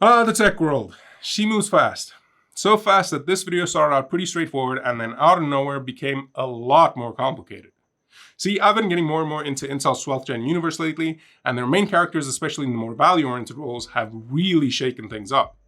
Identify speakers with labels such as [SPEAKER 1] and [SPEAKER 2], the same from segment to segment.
[SPEAKER 1] The tech world. She moves fast. So fast that this video started out pretty straightforward and then out of nowhere became a lot more complicated. See, I've been getting more and more into Intel's 12th gen universe lately, and their main characters, especially in the more value-oriented roles, have really shaken things up.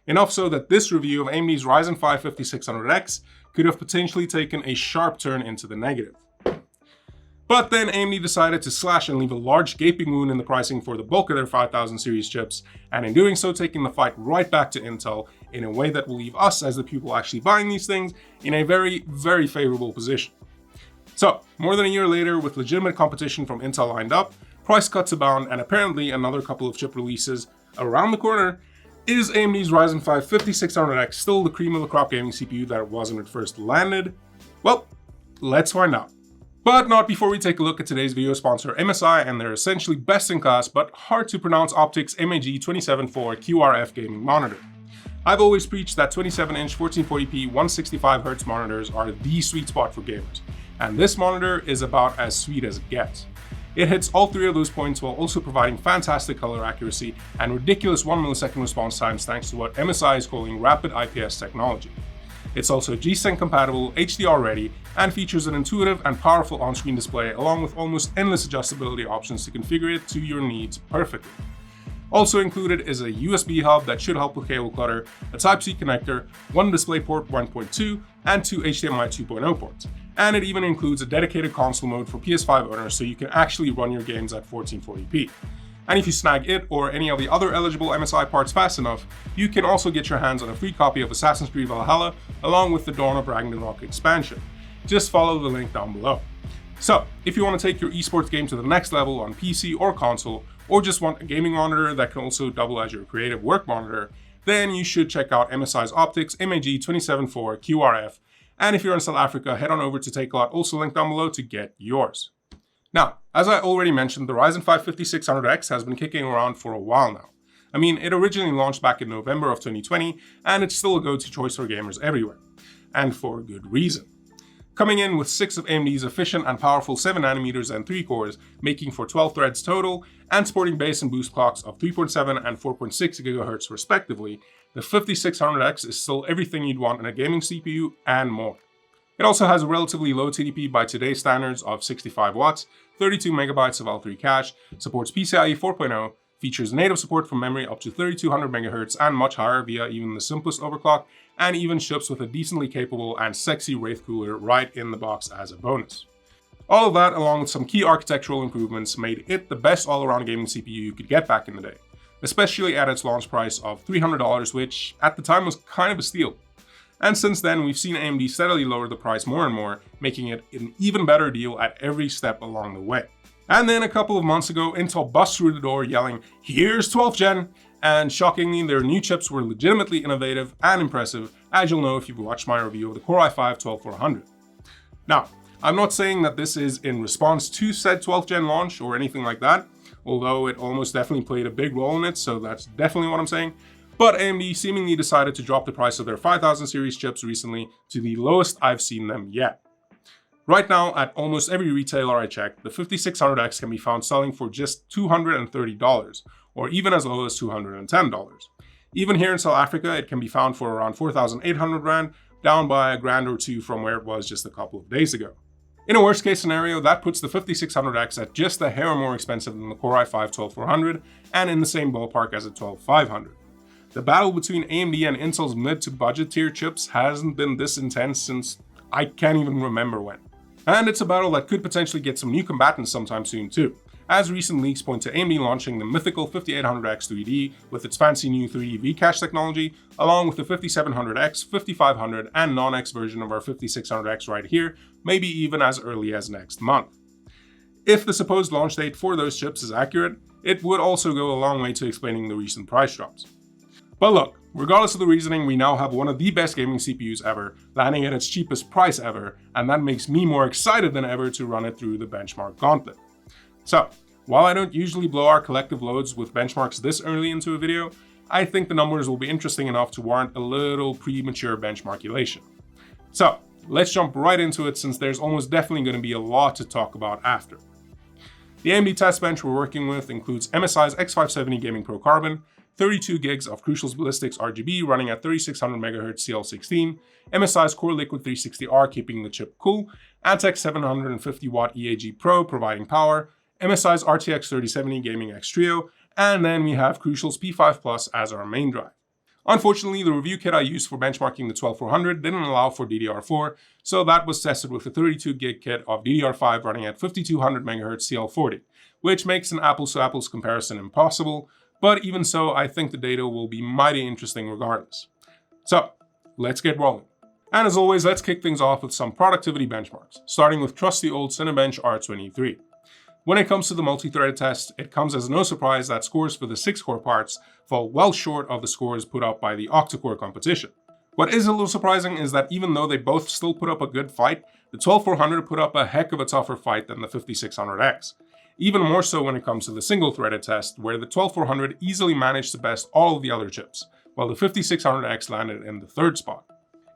[SPEAKER 1] Enough so that this review of AMD's Ryzen 5 5600X could have potentially taken a sharp turn into the negative. But then AMD decided to slash and leave a large gaping wound in the pricing for the bulk of their 5000 series chips, and in doing so taking the fight right back to Intel in a way that will leave us as the people actually buying these things in a very, very favorable position. So, more than a year later, with legitimate competition from Intel lined up, price cuts abound, and apparently another couple of chip releases around the corner, is AMD's Ryzen 5 5600X still the cream of the crop gaming CPU that it was when it first landed? Well, let's find out. But not before we take a look at today's video sponsor MSI and their essentially best-in-class but hard-to-pronounce optics MAG274 QRF gaming monitor. I've always preached that 27-inch 1440p 165Hz monitors are the sweet spot for gamers, and this monitor is about as sweet as it gets. It hits all three of those points while also providing fantastic color accuracy and ridiculous 1 millisecond response times thanks to what MSI is calling rapid IPS technology. It's also G-Sync compatible, HDR ready, and features an intuitive and powerful on-screen display along with almost endless adjustability options to configure it to your needs perfectly. Also included is a USB hub that should help with cable clutter, a Type-C connector, one DisplayPort 1.2, and two HDMI 2.0 ports. And it even includes a dedicated console mode for PS5 owners so you can actually run your games at 1440p. And if you snag it or any of the other eligible MSI parts fast enough, you can also get your hands on a free copy of Assassin's Creed Valhalla along with the Dawn of Ragnarok expansion. Just follow the link down below. So, if you want to take your esports game to the next level on PC or console, or just want a gaming monitor that can also double as your creative work monitor, then you should check out MSI's Optics MAG274 QRF. And if you're in South Africa, head on over to Takealot, also linked down below to get yours. Now, as I already mentioned, the Ryzen 5 5600X has been kicking around for a while now. I mean, it originally launched back in November of 2020, and it's still a go-to choice for gamers everywhere. And for good reason. Coming in with 6 of AMD's efficient and powerful 7nm and 3 cores, making for 12 threads total, and sporting base and boost clocks of 3.7 and 4.6 GHz respectively, the 5600X is still everything you'd want in a gaming CPU and more. It also has a relatively low TDP by today's standards of 65 watts, 32 megabytes of L3 cache, supports PCIe 4.0, features native support for memory up to 3200 MHz and much higher via even the simplest overclock, and even ships with a decently capable and sexy Wraith cooler right in the box as a bonus. All of that, along with some key architectural improvements, made it the best all-around gaming CPU you could get back in the day, especially at its launch price of $300, which at the time was kind of a steal. And since then, we've seen AMD steadily lower the price more and more, making it an even better deal at every step along the way. And then a couple of months ago, Intel busts through the door yelling, "Here's 12th gen!" And shockingly, their new chips were legitimately innovative and impressive, as you'll know if you've watched my review of the Core i5 12400. Now, I'm not saying that this is in response to said 12th gen launch or anything like that, although it almost definitely played a big role in it, so that's definitely what I'm saying. But AMD seemingly decided to drop the price of their 5000 series chips recently to the lowest I've seen them yet. Right now, at almost every retailer I checked, the 5600X can be found selling for just $230, or even as low as $210. Even here in South Africa, it can be found for around 4,800 Rand, down by a grand or two from where it was just a couple of days ago. In a worst case scenario, that puts the 5600X at just a hair more expensive than the Core i5 12400, and in the same ballpark as the 12500. The battle between AMD and Intel's mid to budget tier chips hasn't been this intense since I can't even remember when. And it's a battle that could potentially get some new combatants sometime soon too, as recent leaks point to AMD launching the mythical 5800X 3D with its fancy new 3D V-Cache technology, along with the 5700X, 5500, and non-X version of our 5600X right here, maybe even as early as next month. If the supposed launch date for those chips is accurate, it would also go a long way to explaining the recent price drops. But look, regardless of the reasoning, we now have one of the best gaming CPUs ever, landing at its cheapest price ever, and that makes me more excited than ever to run it through the benchmark gauntlet. So, while I don't usually blow our collective loads with benchmarks this early into a video, I think the numbers will be interesting enough to warrant a little premature benchmarkulation. So, let's jump right into it since there's almost definitely going to be a lot to talk about after. The AMD test bench we're working with includes MSI's X570 Gaming Pro Carbon, 32 gigs of Crucial's Ballistics RGB running at 3600 MHz CL16, MSI's Core Liquid 360R keeping the chip cool, Antec's 750W EAG Pro providing power, MSI's RTX 3070 Gaming X Trio, and then we have Crucial's P5 Plus as our main drive. Unfortunately, the review kit I used for benchmarking the 12400 didn't allow for DDR4, so that was tested with a 32 gig kit of DDR5 running at 5200 MHz CL40, which makes an apples-to-apples comparison impossible, but even so, I think the data will be mighty interesting regardless. So, let's get rolling. And as always, let's kick things off with some productivity benchmarks, starting with trusty old Cinebench R23. When it comes to the multi-threaded test, it comes as no surprise that scores for the 6-core parts fall well short of the scores put up by the octa-core competition. What is a little surprising is that even though they both still put up a good fight, the 12400 put up a heck of a tougher fight than the 5600X. Even more so when it comes to the single-threaded test, where the 12400 easily managed to best all of the other chips, while the 5600X landed in the third spot.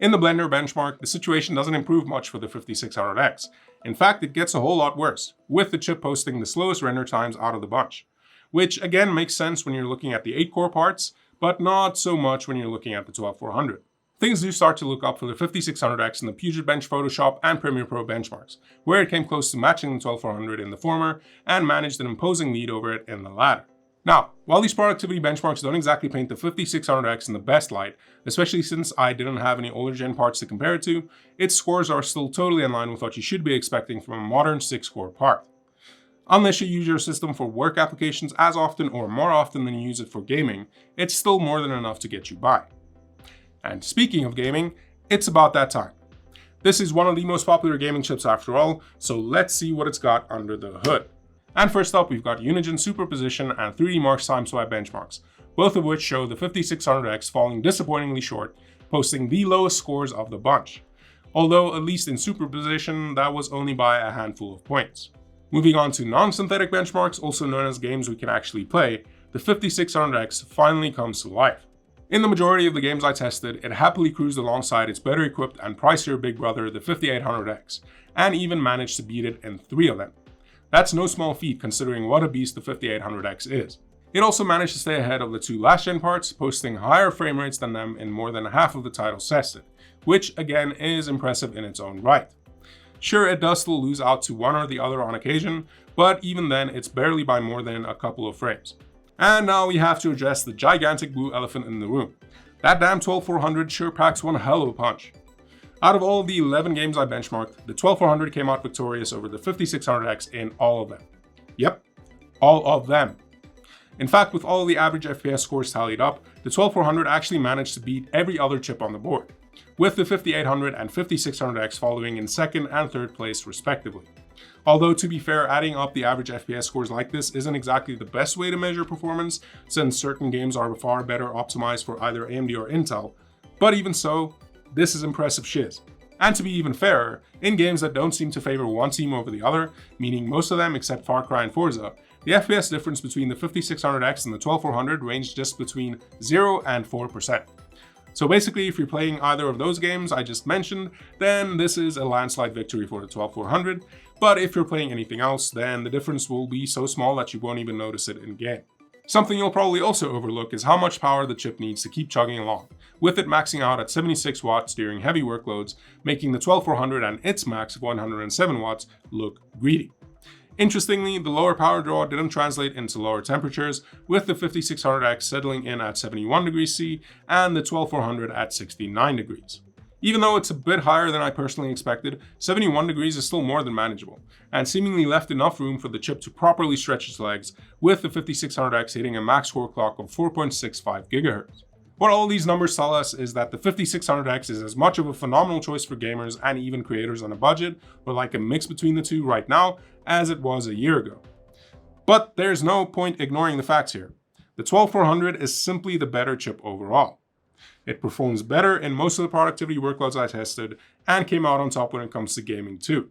[SPEAKER 1] In the Blender benchmark, the situation doesn't improve much for the 5600X. In fact, it gets a whole lot worse, with the chip posting the slowest render times out of the bunch. Which again makes sense when you're looking at the 8-core parts, but not so much when you're looking at the 12400. Things do start to look up for the 5600X in the Puget Bench Photoshop and Premiere Pro benchmarks, where it came close to matching the 12400 in the former and managed an imposing lead over it in the latter. Now, while these productivity benchmarks don't exactly paint the 5600X in the best light, especially since I didn't have any older gen parts to compare it to, its scores are still totally in line with what you should be expecting from a modern 6-core part. Unless you use your system for work applications as often or more often than you use it for gaming, it's still more than enough to get you by. And speaking of gaming, it's about that time. This is one of the most popular gaming chips after all, so let's see what it's got under the hood. And first up, we've got Unigen Superposition and 3D Mark's Time Swipe benchmarks, both of which show the 5600X falling disappointingly short, posting the lowest scores of the bunch. Although, at least in Superposition, that was only by a handful of points. Moving on to non-synthetic benchmarks, also known as games we can actually play, the 5600X finally comes to life. In the majority of the games I tested, it happily cruised alongside its better equipped and pricier big brother, the 5800X, and even managed to beat it in 3 of them. That's no small feat considering what a beast the 5800X is. It also managed to stay ahead of the 2 last-gen parts, posting higher frame rates than them in more than half of the titles tested, which again is impressive in its own right. Sure, it does still lose out to one or the other on occasion, but even then it's barely by more than a couple of frames. And now we have to address the gigantic blue elephant in the room. That damn 12400 sure packs one hell of a punch. Out of all of the 11 games I benchmarked, the 12400 came out victorious over the 5600X in all of them. Yep, all of them. In fact, with all of the average FPS scores tallied up, the 12400 actually managed to beat every other chip on the board, with the 5800 and 5600X following in 2nd and 3rd place respectively. Although to be fair, adding up the average FPS scores like this isn't exactly the best way to measure performance, since certain games are far better optimized for either AMD or Intel, but even so, this is impressive shiz. And to be even fairer, in games that don't seem to favor one team over the other, meaning most of them except Far Cry and Forza, the FPS difference between the 5600X and the 12400 ranged just between 0 and 4%. So basically, if you're playing either of those games I just mentioned, then this is a landslide victory for the 12400, but if you're playing anything else, then the difference will be so small that you won't even notice it in-game. Something you'll probably also overlook is how much power the chip needs to keep chugging along, with it maxing out at 76 watts during heavy workloads, making the 12400 and its max of 107 watts look greedy. Interestingly, the lower power draw didn't translate into lower temperatures, with the 5600X settling in at 71 degrees C and the 12400 at 69 degrees. Even though it's a bit higher than I personally expected, 71 degrees is still more than manageable, and seemingly left enough room for the chip to properly stretch its legs, with the 5600X hitting a max core clock of 4.65 GHz. What all these numbers tell us is that the 5600X is as much of a phenomenal choice for gamers and even creators on a budget, or like a mix between the two right now, as it was a year ago. But there's no point ignoring the facts here. The 12400 is simply the better chip overall. It performs better in most of the productivity workloads I tested, and came out on top when it comes to gaming too.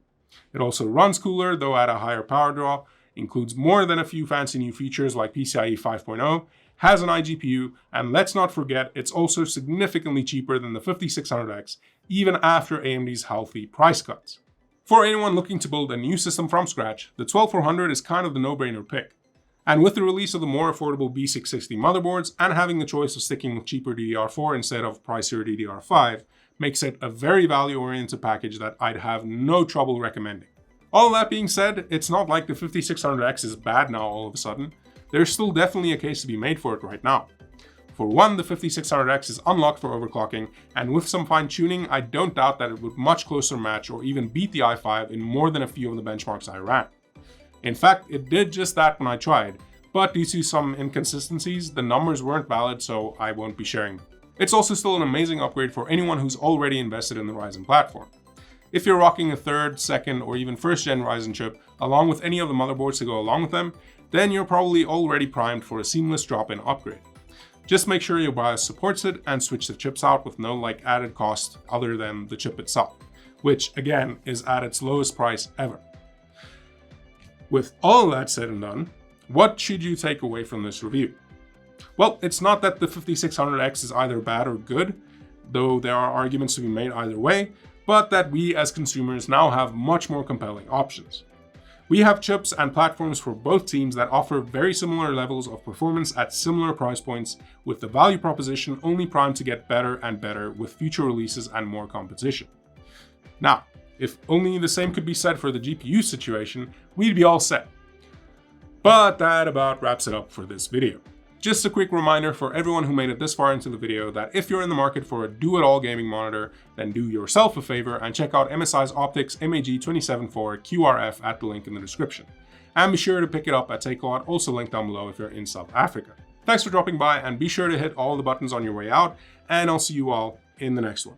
[SPEAKER 1] It also runs cooler, though at a higher power draw, includes more than a few fancy new features like PCIe 5.0, has an iGPU, and let's not forget it's also significantly cheaper than the 5600X, even after AMD's healthy price cuts. For anyone looking to build a new system from scratch, the 12400 is kind of the no-brainer pick. And with the release of the more affordable B660 motherboards and having the choice of sticking with cheaper DDR4 instead of pricier DDR5 makes it a very value-oriented package that I'd have no trouble recommending. All that being said, it's not like the 5600X is bad now all of a sudden. There's still definitely a case to be made for it right now. For one, the 5600X is unlocked for overclocking, and with some fine tuning, I don't doubt that it would much closer match or even beat the i5 in more than a few of the benchmarks I ran. In fact, it did just that when I tried, but due to some inconsistencies, the numbers weren't valid, so I won't be sharing them. It's also still an amazing upgrade for anyone who's already invested in the Ryzen platform. If you're rocking a 3rd, 2nd, or even 1st gen Ryzen chip, along with any of the motherboards to go along with them, then you're probably already primed for a seamless drop-in upgrade. Just make sure your BIOS supports it and switch the chips out with no added cost other than the chip itself, which again is at its lowest price ever. With all that said and done, what should you take away from this review? Well, it's not that the 5600X is either bad or good, though there are arguments to be made either way, but that we as consumers now have much more compelling options. We have chips and platforms for both teams that offer very similar levels of performance at similar price points, with the value proposition only primed to get better and better with future releases and more competition. Now, if only the same could be said for the GPU situation, we'd be all set. But that about wraps it up for this video. Just a quick reminder for everyone who made it this far into the video that if you're in the market for a do-it-all gaming monitor, then do yourself a favor and check out MSI's Optix MAG274 QRF at the link in the description. And be sure to pick it up at Takealot, also linked down below if you're in South Africa. Thanks for dropping by, and be sure to hit all the buttons on your way out, and I'll see you all in the next one.